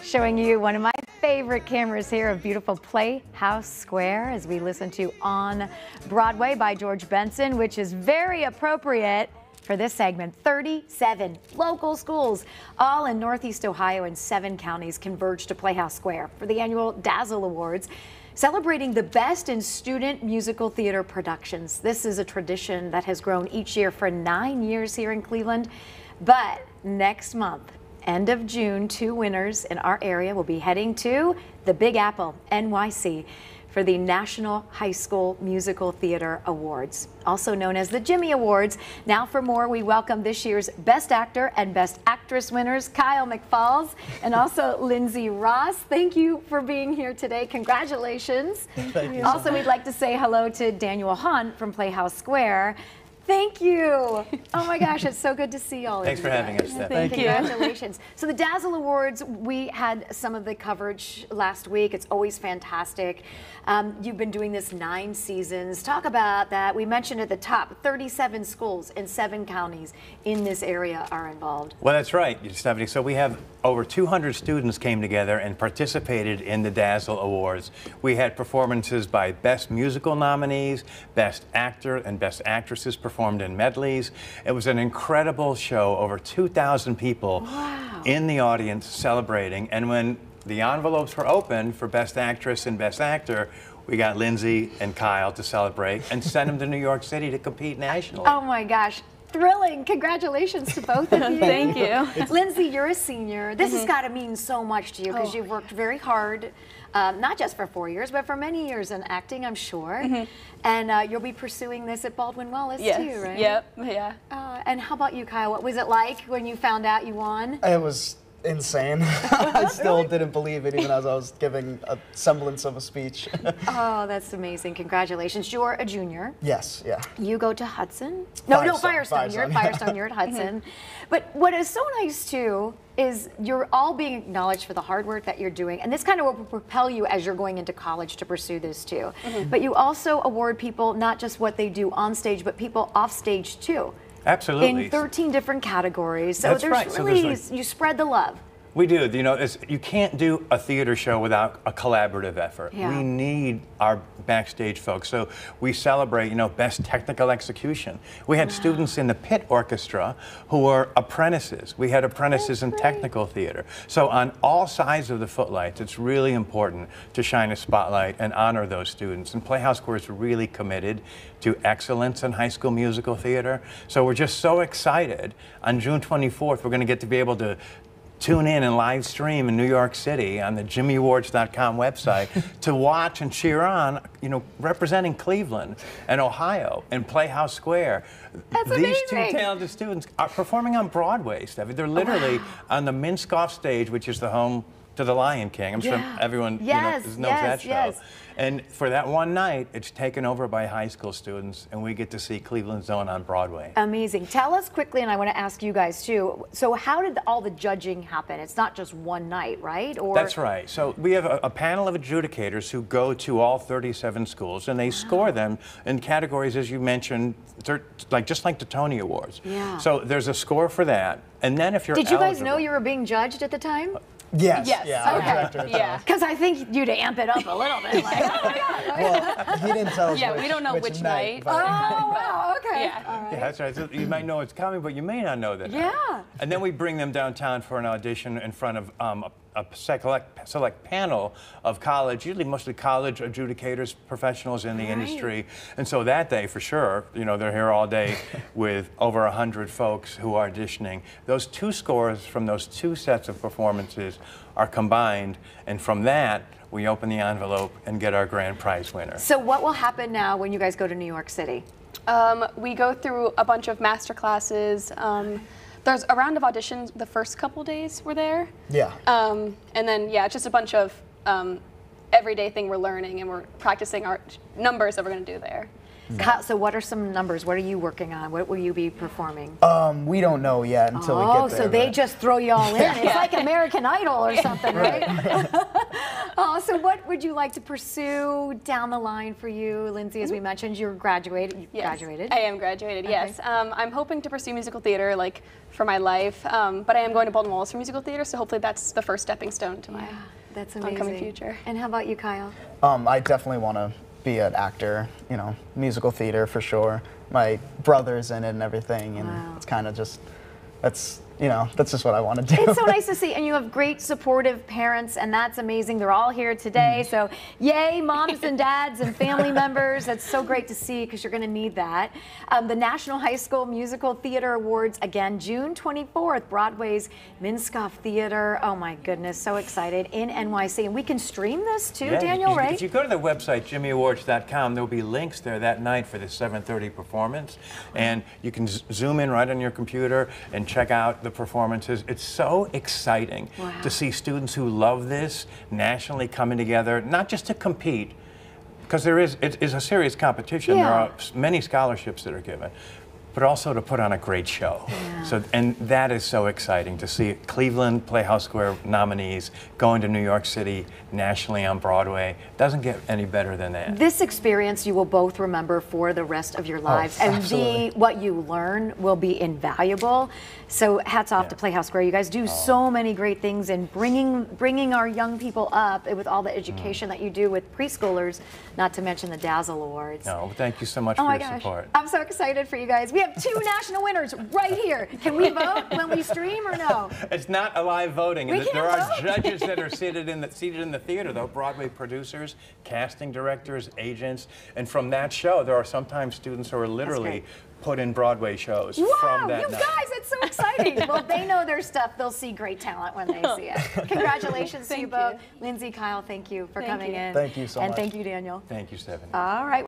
Showing you one of my favorite cameras here of beautiful Playhouse Square as we listen to On Broadway by George Benson, which is very appropriate for this segment. 37 local schools, all in Northeast Ohio and 7 counties, converge to Playhouse Square for the annual Dazzle Awards, celebrating the best in student musical theater productions. This is a tradition that has grown each year for 9 years here in Cleveland. But next month, end of June, 2 winners in our area will be heading to the Big Apple, NYC, for the National High School Musical Theater Awards, also known as the Jimmy Awards. Now for more, we welcome this year's Best Actor and Best Actress winners, Kyle McFalls and also Lindsay Ross. Thank you for being here today. Congratulations. Thank you. Also, we'd like to say hello to Daniel Hunt from Playhouse Square. Thank you. Oh my gosh, it's so good to see all of you. Thanks for having us, Steph. Thank you. Congratulations. So the Dazzle Awards, we had some of the coverage last week. It's always fantastic. You've been doing this 9 seasons. Talk about that. We mentioned at the top, 37 schools in 7 counties in this area are involved. Well, that's right, Stephanie. So we have over 200 students came together and participated in the Dazzle Awards. We had performances by Best Musical nominees, Best Actor and Best Actresses performed in medleys. It was an incredible show, over 2,000 people in the audience celebrating. And when the envelopes were open for Best Actress and Best Actor, we got Lindsay and Kyle to celebrate and send them to New York City to compete nationally. Oh my gosh. Thrilling. Congratulations to both of you. Thank you. Lindsay, you're a senior. This has got to mean so much to you because you've worked very hard, not just for 4 years, but for many years in acting, I'm sure. And you'll be pursuing this at Baldwin-Wallace too, right? Yep. Yeah. And how about you, Kyle? What was it like when you found out you won? It was insane. I still didn't believe it even as I was giving a semblance of a speech. Oh, that's amazing. Congratulations. You're a junior. Yes, yeah. You go to Hudson? No, Firestone. You're at Firestone, you're at Hudson. But what is so nice too is you're all being acknowledged for the hard work that you're doing, and this kind of will propel you as you're going into college to pursue this too. But you also award people not just what they do on stage, but people off stage too. Absolutely. In 13 different categories. So That's there's right. really, you spread the love. We do. You know, you can't do a theater show without a collaborative effort. Yeah. We need our backstage folks. So we celebrate, you know, best technical execution. We had students in the pit orchestra who were apprentices. We had apprentices in technical theater. So on all sides of the footlights, it's really important to shine a spotlight and honor those students. And Playhouse Square is really committed to excellence in high school musical theater. So we're just so excited. On June 24th, we're going to get to be able to tune in and live stream in New York City on the JimmyAwards.com website to watch and cheer on, you know, representing Cleveland and Ohio and Playhouse Square. That's These amazing. 2 talented students are performing on Broadway, Steffi. They're literally on the Minskoff stage, which is the home to the Lion King. I'm sure everyone knows that show. And for that one night, it's taken over by high school students, and we get to see Cleveland's Own on Broadway. Amazing. Tell us quickly, and I want to ask you guys too, so how did all the judging happen? It's not just one night, right? Or That's right. So we have a panel of adjudicators who go to all 37 schools, and they score them in categories, as you mentioned, just like the Tony Awards. Yeah. So there's a score for that. And then if you're Did you guys know eligible- you were being judged at the time? Yes. Yes. Yeah, our Okay. director at Yeah. Because I think you'd amp it up a little bit. Like, oh my God. Well, he didn't tell us Yeah, we don't know which night. but- Oh, wow, okay. Yeah. All right. Yeah, that's right. So you might know it's coming, but you may not know that. Yeah. And then we bring them downtown for an audition in front of a select panel of college, usually mostly college adjudicators, professionals in the industry. And so that day, for sure, you know, they're here all day with over 100 folks who are auditioning. Those 2 scores from those 2 sets of performances are combined, and from that, we open the envelope and get our grand prize winner. So what will happen now when you guys go to New York City? We go through a bunch of master classes. There's a round of auditions the first couple days we're there. Yeah. And then, yeah, it's just a bunch of everyday thing we're learning, and we're practicing our numbers that we're going to do there. Kyle, so what are some numbers? What are you working on? What will you be performing? We don't know yet until we get there. So they but- just throw you all in. It's like American Idol or something, right? So what would you like to pursue down the line for you, Lindsay? As we mentioned, you're graduated. You Yes, graduated. I am graduated, Okay. yes. I'm hoping to pursue musical theater like for my life, but I am going to Bolton Wallace for musical theater, so hopefully that's the first stepping stone to my That's amazing. oncoming future. And how about you, Kyle? I definitely want to be an actor, you know, musical theater for sure. My brother's in it and everything, and Wow. it's kind of just, that's just what I want to do. It's so nice to see, and you have great supportive parents, and that's amazing. They're all here today, so yay, moms and dads and family members. That's so great to see because you're going to need that. The National High School Musical Theater Awards, again, June 24th, Broadway's Minskoff Theater. Oh my goodness, so excited, in NYC. And we can stream this too, Yeah, Daniel, right? If you go to the website, jimmyawards.com, there'll be links there that night for the 7:30 performance. And you can zoom in right on your computer and check out the performances. It's so exciting to see students who love this nationally coming together, not just to compete, because it is a serious competition. Yeah. There are many scholarships that are given, but also to put on a great show. So, and that is so exciting to see Cleveland Playhouse Square nominees going to New York City nationally on Broadway. Doesn't get any better than that. This experience you will both remember for the rest of your lives, and absolutely. what you learn will be invaluable. So hats off to Playhouse Square. You guys do so many great things in bringing our young people up with all the education that you do with preschoolers, not to mention the Dazzle Awards. No, thank you so much Oh for my your gosh, support. I'm so excited for you guys. We have 2 national winners right here. Can we vote when we stream or no? It's not a live voting. We and there can't are vote? judges that are seated in the theater, though. Broadway producers, casting directors, agents, and from that show, there are sometimes students who are literally put in Broadway shows Wow, from that you night. guys, it's so exciting. Well, they know their stuff. They'll see great talent when they see it. Congratulations to you Thank both. you. Lindsay, Kyle, thank you for Thank coming you. in. Thank you so and much. thank you, Daniel. Thank you, Stephanie. All right.